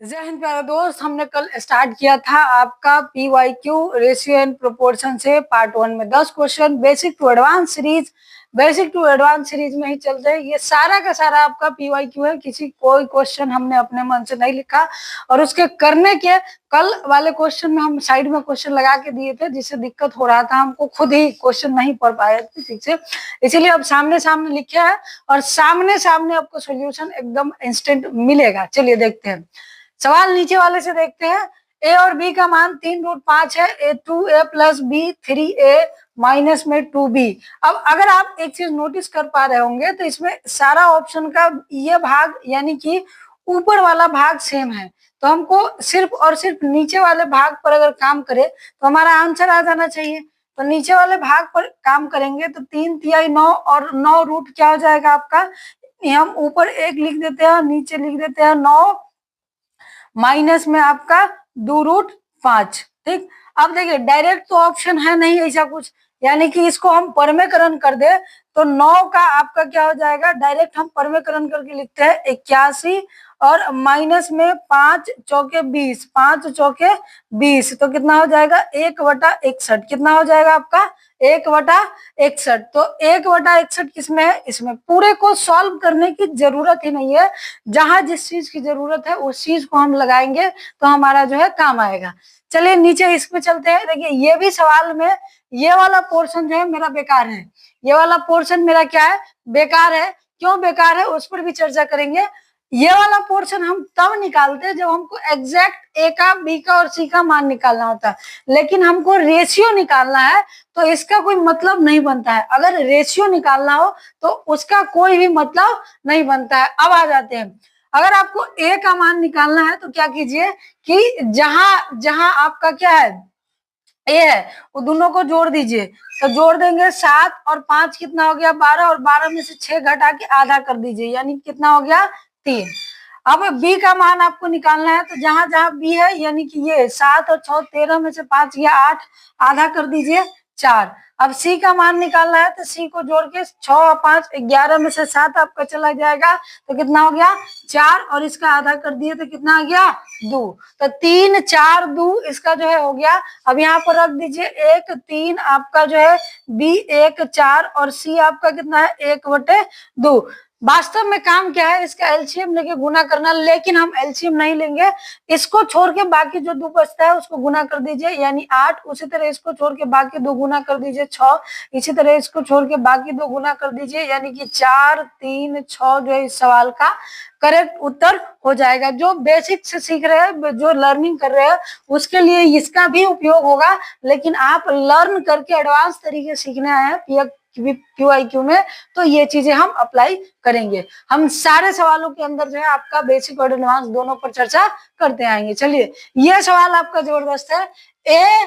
जय हिंद प्यारे दोस्त। हमने कल स्टार्ट किया था आपका PYQ रेशियो एंड प्रोपोर्शन से पार्ट 1 में 10 question basic to advance series में ही चलते हैं। ये सारा का सारा आपका PYQ है, कोई क्वेश्चन हमने अपने मन से नहीं लिखा। और उसके करने के कल वाले क्वेश्चन में हम साइड में क्वेश्चन लगा के दिए थे, जिससे दिक्कत हो रहा था, हमको खुद ही क्वेश्चन नहीं पढ़ पाए थे ठीक से, इसीलिए अब सामने सामने लिखे है और सामने सामने आपको सोल्यूशन एकदम इंस्टेंट मिलेगा। चलिए देखते हैं सवाल नीचे वाले से देखते हैं। ए और बी का मान 3√5 है। A2A + B 3A माइनस में 2B। अब अगर आप एक चीज नोटिस कर पा रहे होंगे तो इसमें सारा ऑप्शन का ये भाग यानी कि ऊपर वाला भाग सेम है, तो हमको सिर्फ और सिर्फ नीचे वाले भाग पर अगर काम करे तो हमारा आंसर आ जाना चाहिए। तो नीचे वाले भाग पर काम करेंगे तो 3 तिहाई 9 और 9 रूट क्या हो जाएगा आपका, हम ऊपर 1 लिख देते हैं, नीचे लिख देते हैं 9 माइनस में आपका 2√5। ठीक, अब देखिए डायरेक्ट तो ऑप्शन है नहीं ऐसा कुछ, यानी कि इसको हम परमेकरण कर दे तो 9 का आपका क्या हो जाएगा, डायरेक्ट हम परमेकरण करके लिखते हैं 81 और माइनस में 5 चौके 20, 5 चौके 20 तो कितना हो जाएगा 1/61। कितना हो जाएगा आपका 1/61। तो 1/61 किसमें है, इसमें। पूरे को सॉल्व करने की जरूरत ही नहीं है, जहां जिस चीज की जरूरत है उस चीज को हम लगाएंगे तो हमारा जो है काम आएगा। चलिए नीचे इसमें चलते हैं। देखिए ये भी सवाल में ये वाला पोर्शन जो है मेरा बेकार है, ये वाला पोर्शन मेरा क्या है, बेकार है। क्यों बेकार है उस पर भी चर्चा करेंगे। ये वाला पोर्शन हम तब निकालते हैं जब हमको एग्जैक्ट ए का, बी का और सी का मान निकालना होता है, लेकिन हमको रेशियो निकालना है तो इसका कोई मतलब नहीं बनता है। अगर रेशियो निकालना हो तो उसका कोई भी मतलब नहीं बनता है। अब आ जाते हैं, अगर आपको ए का मान निकालना है तो क्या कीजिए कि जहां जहां आपका क्या है ए है वो दोनों को जोड़ दीजिए। तो जोड़ देंगे 7 और 5 कितना हो गया 12, और 12 में से 6 घटा के आधा कर दीजिए, यानी कितना हो गया 3। अब बी का मान आपको निकालना है तो जहां जहां बी है यानी कि ये 7 और 6 13 में से 5 गया 8, आधा कर दीजिए 4। अब सी का मान निकालना है तो सी को जोड़ के 6 और 5 11 में से 7 आपका चला जाएगा तो कितना हो गया 4, और इसका आधा कर दिए तो कितना आ गया 2। तो 3 4 2 इसका जो है हो गया। अब यहाँ पर रख दीजिए 1 3 आपका जो है बी 1 4 और सी आपका कितना है 1/2। वास्तव में काम क्या है, इसका एलसीएम लेके गुना करना, लेकिन हम एलसीएम नहीं लेंगे। इसको छोड़ के बाकी जो 2 बचता है उसको गुना कर दीजिए यानी 8, उसी तरह इसको छोड़ के बाकी 2 गुना कर दीजिए 6, इसी तरह इसको छोड़ के बाकी 2 गुना कर दीजिए यानी कि 4 3 6 जो है इस सवाल का करेक्ट उत्तर हो जाएगा। जो बेसिक से सीख रहे हैं, जो लर्निंग कर रहे हैं उसके लिए इसका भी उपयोग होगा, लेकिन आप लर्न करके एडवांस तरीके सीखने आए हैं PYQ में तो ये चीजें हम अप्लाई करेंगे। हम सारे सवालों के अंदर जो है आपका बेसिक और एडवांस दोनों पर चर्चा करते आएंगे। चलिए ये सवाल आपका जबरदस्त है। ए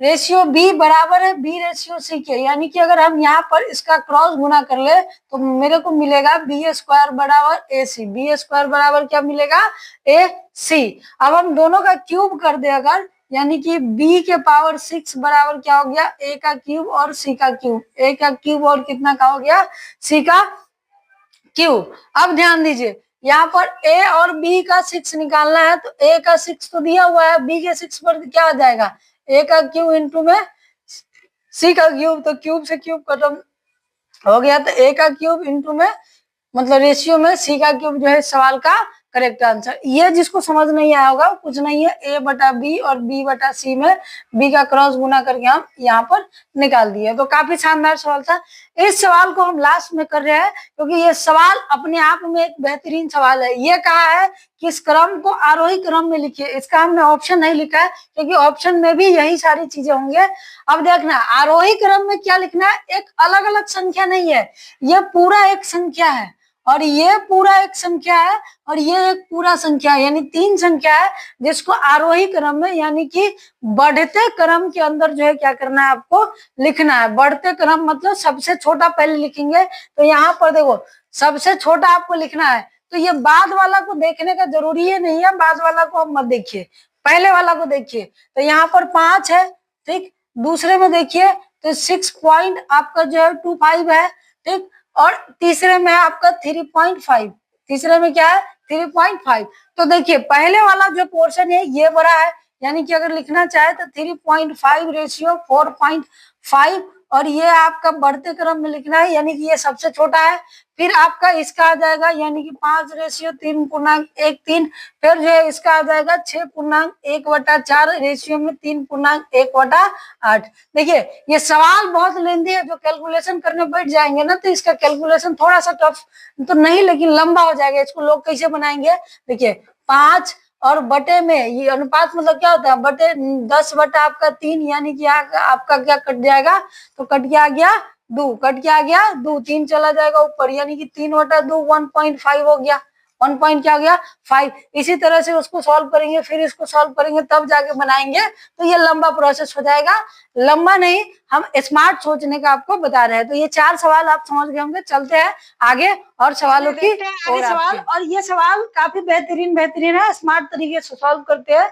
रेशियो बी बराबर है बी रेशियो सी के, यानी कि अगर हम यहाँ पर इसका क्रॉस गुना कर ले तो मेरे को मिलेगा B² बराबर AC। B² बराबर क्या मिलेगा AC। अब हम दोनों का क्यूब कर दे अगर, यानी कि b के पावर 6 बराबर क्या हो गया a का क्यूब और c का क्यूब, a का क्यूब और कितना का हो गया c का क्यूब। अब ध्यान दीजिए यहाँ पर a और b का 6 निकालना है तो a का 6 तो दिया हुआ है, b के 6 पर क्या हो जाएगा a का क्यूब इंटू में c का क्यूब, तो क्यूब से क्यूब खत्म हो गया तो a का क्यूब इंटू में मतलब रेशियो में c का क्यूब जो है सवाल का करेक्ट आंसर। ये जिसको समझ नहीं आया होगा कुछ नहीं है, A/B और B/C में B का क्रॉस गुना करके हम यहाँ पर निकाल दिए। तो काफी शानदार सवाल था। इस सवाल को हम लास्ट में कर रहे हैं क्योंकि ये सवाल अपने आप में एक बेहतरीन सवाल है। ये कहा है कि इस क्रम को आरोही क्रम में लिखिए, इसका हमने ऑप्शन नहीं लिखा है क्योंकि ऑप्शन में भी यही सारी चीजें होंगे। अब देखना आरोही क्रम में क्या लिखना है, एक अलग अलग संख्या नहीं है, ये पूरा एक संख्या है और ये पूरा एक संख्या है और ये एक पूरा संख्या है, यानी 3 संख्या है जिसको आरोही क्रम में यानी कि बढ़ते क्रम के अंदर जो है क्या करना है आपको लिखना है। बढ़ते क्रम मतलब सबसे छोटा पहले लिखेंगे, तो यहाँ पर देखो सबसे छोटा आपको लिखना है तो ये बाद वाला को देखने का जरूरी है नहीं है, बाद वाला को आप मत देखिए, पहले वाला को देखिए। तो यहाँ पर 5 है, ठीक, दूसरे में देखिए तो 6 पॉइंट आपका जो है 25 है, ठीक, और तीसरे में आपका 3.5 तीसरे में क्या है 3.5। तो देखिए पहले वाला जो पोर्शन है ये बड़ा है, यानी कि अगर लिखना चाहे तो 3.5 रेशियो 4.5, और ये आपका बढ़ते क्रम में लिखना है, यानी कि ये सबसे छोटा है। फिर आपका इसका आ जाएगा यानी कि 5:3.13। फिर जो है इसका आ जाएगा 6.1/4 रेशियो में 3.1/8। देखिए ये सवाल बहुत लेंदी है, जो कैलकुलेशन करने बैठ जाएंगे ना तो इसका कैलकुलेशन थोड़ा सा टफ तो नहीं, लेकिन लंबा हो जाएगा। इसको लोग कैसे बनाएंगे, देखिए 5 और बटे में ये अनुपात मतलब क्या होता है, बटे 10/3, यानी कि आपका क्या कट जाएगा, तो कट के आ गया 2, कट के आ गया 2, 3 चला जाएगा ऊपर, यानी कि 3/2 1.5 हो गया, 1 पॉइंट क्या हो गया 5। इसी तरह से उसको सॉल्व करेंगे, फिर इसको सॉल्व करेंगे, तब जाके बनाएंगे, तो ये लंबा प्रोसेस हो जाएगा। लंबा नहीं, हम स्मार्ट सोचने का आपको बता रहे हैं। तो ये 4 सवाल आप समझ गए होंगे। चलते हैं आगे और सवालों की आगे सवाल, और ये सवाल काफी बेहतरीन है, स्मार्ट तरीके से सॉल्व करते हैं।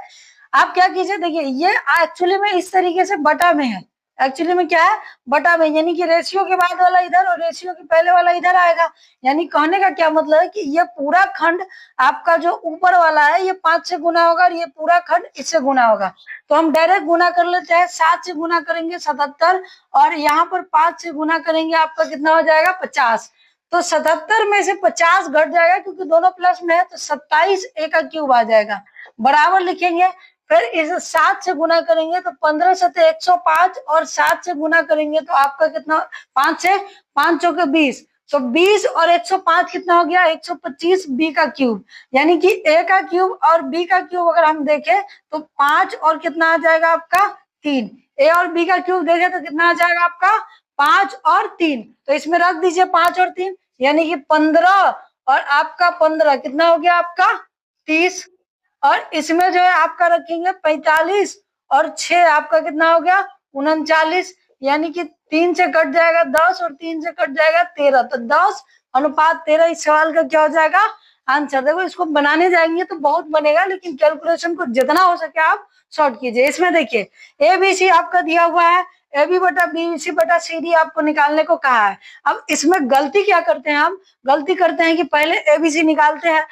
आप क्या कीजिए, देखिए ये एक्चुअली में इस तरीके से बटा में है, एक्चुअली में क्या है बटा में, यानी कि रेशियो के बाद वाला इधर और रेशियो के पहले वाला इधर आएगा। यानी कहने का क्या मतलब है कि ये पूरा खंड आपका जो ऊपर वाला है ये 5 से गुना होगा, और ये पूरा खंड इससे गुना होगा। तो हम डायरेक्ट गुना कर लेते हैं, 7 से गुना करेंगे 77, और यहाँ पर 5 से गुना करेंगे आपका कितना हो जाएगा 50। तो 77 में से 50 घट जाएगा, क्योंकि दोनों प्लस में है, तो 27 a का क्यूब आ जाएगा, बराबर लिखेंगे। फिर इसे 7 से गुना करेंगे तो 15 से 105, और 7 से गुना करेंगे तो आपका कितना, 5 से 5 चौके 20, तो 20 और 105 कितना हो गया 125 b का क्यूब, यानी कि a का क्यूब और b का क्यूब अगर हम देखें तो 5 और कितना आ जाएगा आपका 3। a और b का क्यूब देखें तो कितना आ जाएगा आपका 5 और 3, तो इसमें रख दीजिए 5 और 3, यानी कि 15 और आपका 15 कितना हो गया आपका 30, और इसमें जो है आपका रखेंगे 45 और 6 आपका कितना हो गया 39, यानी कि 3 से कट जाएगा 10 और 3 से कट जाएगा 13, तो 10:13 इस सवाल का क्या हो जाएगा आंसर। देखो इसको बनाने जाएंगे तो बहुत बनेगा, लेकिन कैलकुलेशन को जितना हो सके आप शॉर्ट कीजिए। इसमें देखिए ABC आपका दिया हुआ है, AB बटा BC बटा CD आपको निकालने को कहा है। अब इसमें गलती क्या करते हैं, हम गलती करते हैं कि पहले ABC निकालते हैं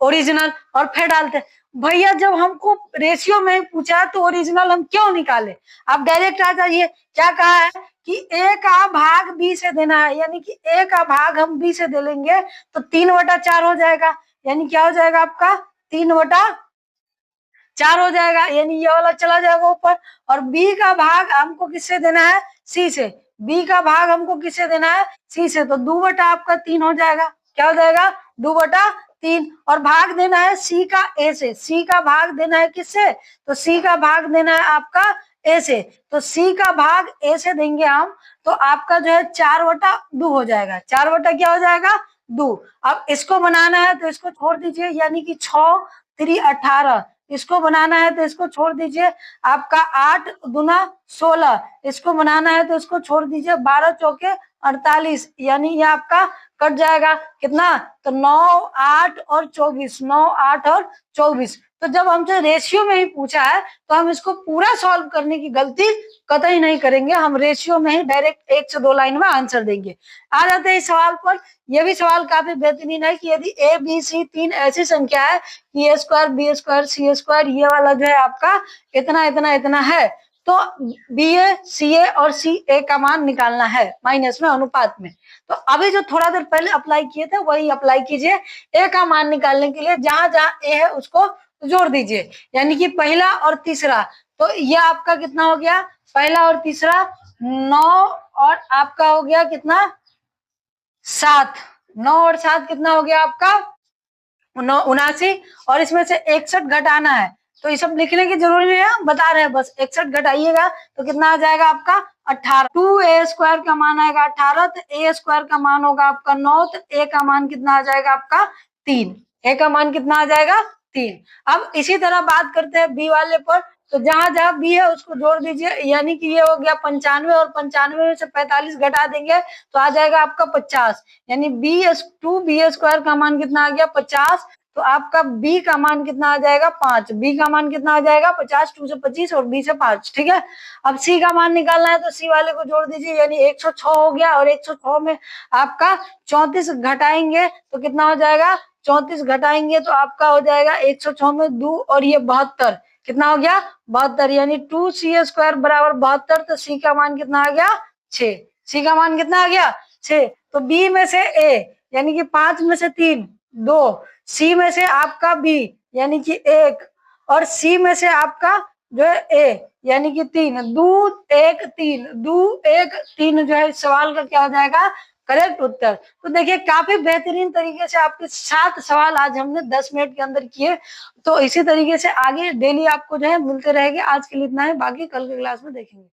ओरिजिनल और फिर डालते हैं। भैया जब हमको रेशियो में पूछा तो ओरिजिनल हम क्यों निकाले, आप डायरेक्ट आ जाइए। क्या कहा है कि A का भाग B से देना है, यानी कि A का भाग हम B से दे लेंगे तो 3/4 हो जाएगा, यानी क्या हो जाएगा आपका 3/4 हो जाएगा, यानी ये वाला चला जाएगा ऊपर। और B का भाग हमको किससे देना है C से, B का भाग हमको किससे देना है C से, तो 2/3 हो जाएगा, क्या हो जाएगा 2/3। और भाग देना है C का A से, C का भाग देना है किससे, तो C का भाग देना है आपका A से, तो C का भाग A से देंगे हम, तो आपका जो है 4/2 हो जाएगा, 4 क्या हो जाएगा 2। अब इसको बनाना है तो इसको छोड़ दीजिए, यानी कि 6 3 18, इसको बनाना है तो इसको छोड़ दीजिए, आपका 8 दूना 16, इसको बनाना है तो इसको छोड़ दीजिए, 12 चौके 48, यानी ये आपका कट जाएगा कितना, तो 9 8 और 24, 9 8 और 24। तो जब हमसे रेशियो में ही पूछा है तो हम इसको पूरा सॉल्व करने की गलती कतई नहीं करेंगे, हम रेशियो में ही डायरेक्ट 1 से 2 लाइन में आंसर देंगे। आ जाते हैं इस सवाल पर। यह भी सवाल काफी बेहतरीन है कि यदि A B C 3 ऐसी संख्या है कि A square B square C square ये वाला जो है आपका इतना इतना इतना है, तो BA CA और CA का मान निकालना है माइनस में अनुपात में। तो अभी जो थोड़ा देर पहले अप्लाई किए थे वही अप्लाई कीजिए। A का मान निकालने के लिए जहां जहां A है उसको जोड़ दीजिए, यानी कि पहला और तीसरा, तो ये आपका कितना हो गया पहला और तीसरा 9 और आपका हो गया कितना 7, 9 और 7 कितना हो गया आपका 79, और इसमें से 61 घटाना है, तो ये सब लिखने की जरूरी नहीं है, बता रहे हैं बस। 61 घटाइएगा तो कितना आ जाएगा आपका 18। 2A स्क्वायर का मान आएगा 18, तो A स्क्वायर का मान होगा आपका 9, तो A का मान कितना आ जाएगा आपका 3, A का मान कितना आ जाएगा 3। अब इसी तरह बात करते हैं B वाले पर, तो जहां जहां B है उसको जोड़ दीजिए, यानी कि ये हो गया 95, और 95 में से 45 घटा देंगे तो आ जाएगा आपका 50, यानी B स्क्वायर का मान कितना आ गया 50, तो आपका B का मान कितना आ जाएगा 5, B का मान कितना आ जाएगा 50, 2 से 25 और B से 5, ठीक है। अब C का मान निकालना है तो C वाले को जोड़ दीजिए, यानी 106 हो गया, और 106 में आपका 34 घटाएंगे तो कितना हो जाएगा 34 घटाएंगे तो आपका हो जाएगा 106 में 2 और ये 72, कितना हो गया 72, यानी 2c² बराबर 72, तो सी का मान कितना आ गया 6, सी का मान कितना आ गया 6। तो बी में से ए यानी कि 5 में से 3 2, सी में से आपका बी यानी कि 1 और सी में से आपका जो है ए यानी कि 3, 2 1 3, 2 1 3 जो है इस सवाल का क्या हो जाएगा करेक्ट उत्तर। तो देखिए काफी बेहतरीन तरीके से आपके 7 सवाल आज हमने 10 मिनट के अंदर किए। तो इसी तरीके से आगे डेली आपको जो है मिलते रहेंगे। आज के लिए इतना है, बाकी कल के क्लास में देखेंगे।